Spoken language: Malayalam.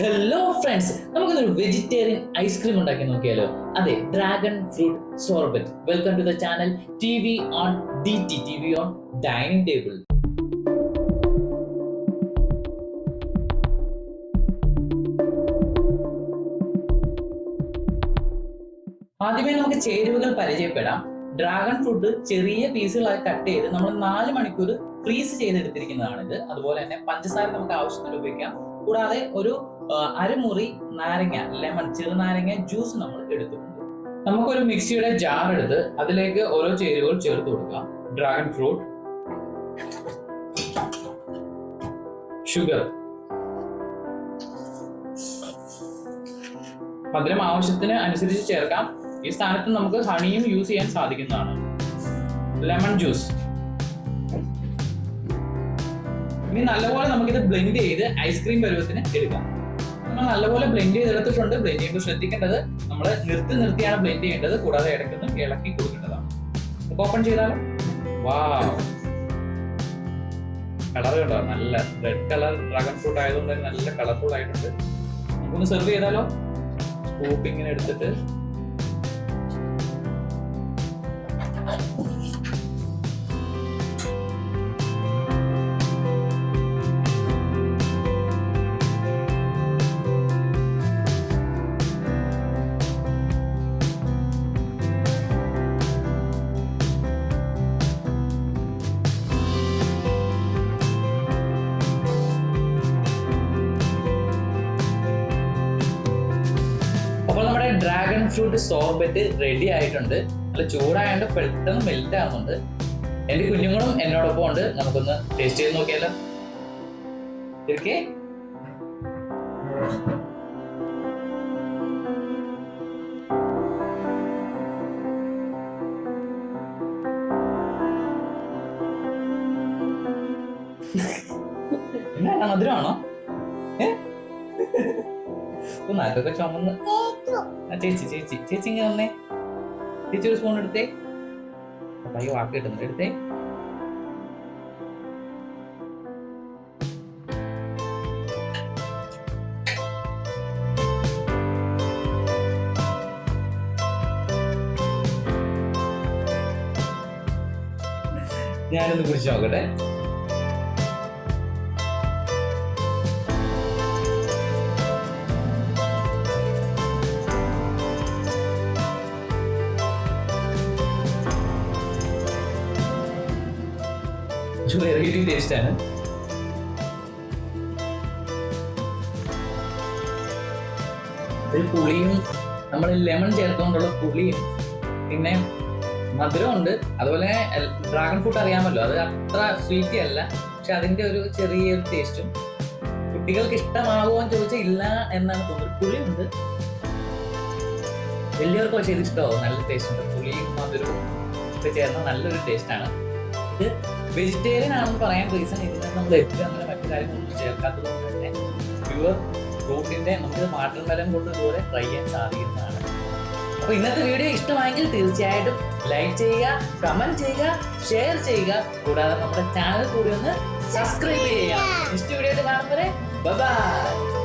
ഹലോ ഫ്രണ്ട്സ്, നമുക്കൊരു വെജിറ്റേറിയൻ ഐസ്ക്രീം ഉണ്ടാക്കി നോക്കിയാലോ? അതെ, dragon fruit sorbet. Welcome to the channel T on T on dining table. ആദ്യമേ നമുക്ക് ചേരുവകൾ പരിചയപ്പെടാം. ഡ്രാഗൺ ഫ്രൂട്ട് ചെറിയ പീസുകളായി കട്ട് ചെയ്ത് നമ്മൾ 4 മണിക്കൂർ ഫ്രീസ് ചെയ്തെടുത്തിരിക്കുന്നതാണിത്. അതുപോലെ തന്നെ പഞ്ചസാര നമുക്ക് ആവശ്യത്തിന് ഉപയോഗിക്കാം. കൂടാതെ ഒരു അരമുറി നാരങ്ങ, ലെമൺ, ചെറുനാരങ്ങ ജ്യൂസ് നമ്മൾ എടുത്തിട്ടുണ്ട്. നമുക്കൊരു മിക്സിയുടെ ജാർ എടുത്ത് അതിലേക്ക് ഓരോ ചേരുവകൾ ചേർത്ത് കൊടുക്കാം. ഡ്രാഗൺ ഫ്രൂട്ട്, ഷുഗർ, മധുരം ആവശ്യത്തിന് അനുസരിച്ച് ചേർക്കാം. ഈ സ്ഥാനത്ത് നമുക്ക് ഹണിയും യൂസ് ചെയ്യാൻ സാധിക്കുന്നതാണ്. Lemon juice. ഇനി നല്ലപോലെ നമുക്കിത് ബ്ലെൻഡ് ചെയ്ത് ഐസ്ക്രീം പരുവത്തിന് എടുക്കാം. നമ്മൾ നല്ലപോലെ ബ്ലെൻഡ് ചെയ്തെടുത്തിട്ടുണ്ട്. ബ്ലെൻഡ് ചെയ്യുമ്പോൾ ശ്രദ്ധിക്കേണ്ടത് നമ്മൾ നിർത്തിയാണ് ബ്ലെൻഡ് ചെയ്യേണ്ടത്. കൂടാതെ ഇടയ്ക്കൊന്ന് ഇളക്കി കൊടുക്കേണ്ടതാണ്. ഓപ്പൺ ചെയ്താലും കളർ കണ്ടോ, നല്ല റെഡ് കളർ ഡ്രാഗൺ ഫ്രൂട്ട് ആയതുകൊണ്ട് തന്നെ നല്ല കളർഫുൾ ആയിട്ടുണ്ട്. നമുക്കൊന്ന് സെർവ് ചെയ്താലോ? സ്കൂപ്പ് ഇങ്ങനെ എടുത്തിട്ട് അപ്പോൾ നമ്മുടെ ഡ്രാഗൺ ഫ്രൂട്ട് സോർബറ്റ് റെഡി ആയിട്ടുണ്ട്. നല്ല ചൂടായതുകൊണ്ട് പെട്ടെന്ന് മെൽറ്റ് ആവുന്നുണ്ട്. എന്റെ കുഞ്ഞുങ്ങളും എന്നോടൊപ്പം ഉണ്ട്. നമുക്കൊന്ന് ടേസ്റ്റ് ചെയ്ത് നോക്കിയാലോ? ഇരിക്കേ. എന്നാ മധുരമാണോ? നാക്കൊക്കെ ചുമന്ന്. ചേച്ചി ചേച്ചി ചേച്ചി ഇങ്ങനെ വന്നേ. ചേച്ചി ഒരു സ്പൂൺ എടുത്തേ. പയ്യ വാക്ക് കിട്ടുന്നുണ്ട്. എടുത്തേ. ഞാനൊന്ന് കുടിച്ചു നോക്കട്ടെ. വെറൈറ്റി ടേസ്റ്റ് ആണ്. ഒരു പുളിയും നമ്മൾ ലെമൺ ചേർത്തുകൊണ്ടുള്ള പുളിയും പിന്നെ മധുരമുണ്ട്. അതുപോലെ ഡ്രാഗൺ ഫ്രൂട്ട് അറിയാമല്ലോ, അത് അത്ര സ്വീറ്റി അല്ല. പക്ഷെ അതിന്റെ ഒരു ചെറിയൊരു ടേസ്റ്റും കുട്ടികൾക്ക് ഇഷ്ടമാകുമോ എന്ന് ചോദിച്ചാൽ ഇല്ല എന്നാണ് തോന്നുന്നത്. പുളിയുണ്ട്, വലിയവർക്ക് പക്ഷേ ഇത് ഇഷ്ടമാവും. നല്ല ടേസ്റ്റ് ഉണ്ട്. പുളിയും മധുരവും ഒക്കെ ചേർന്ന നല്ലൊരു ടേസ്റ്റാണ്. ഇത് വെജിറ്റേറിയൻ ആണെന്ന് പറയാൻ റീസൺ ഇതിനകത്ത് നമ്മൾ എപ്പോഴും അങ്ങനെ മറ്റു കാര്യങ്ങളൊന്നും ചേർക്കാത്തത് കൊണ്ട് തന്നെ പ്യുവർ ഫ്രൂട്ടിന്റെ നമുക്കിത് വാട്ടർമെലൺ കൊണ്ട് ഇതുപോലെ ട്രൈ ചെയ്യാൻ സാധിക്കുന്നതാണ്. അപ്പൊ ഇന്നത്തെ വീഡിയോ ഇഷ്ടമായെങ്കിൽ തീർച്ചയായിട്ടും ലൈക്ക് ചെയ്യുക, കമന്റ് ചെയ്യുക, ഷെയർ ചെയ്യുക. കൂടാതെ നമ്മുടെ ചാനൽ കൂടി ഒന്ന് സബ്സ്ക്രൈബ് ചെയ്യുക. നെക്സ്റ്റ് വീഡിയോ കാണുമ്പോൾ ബൈ.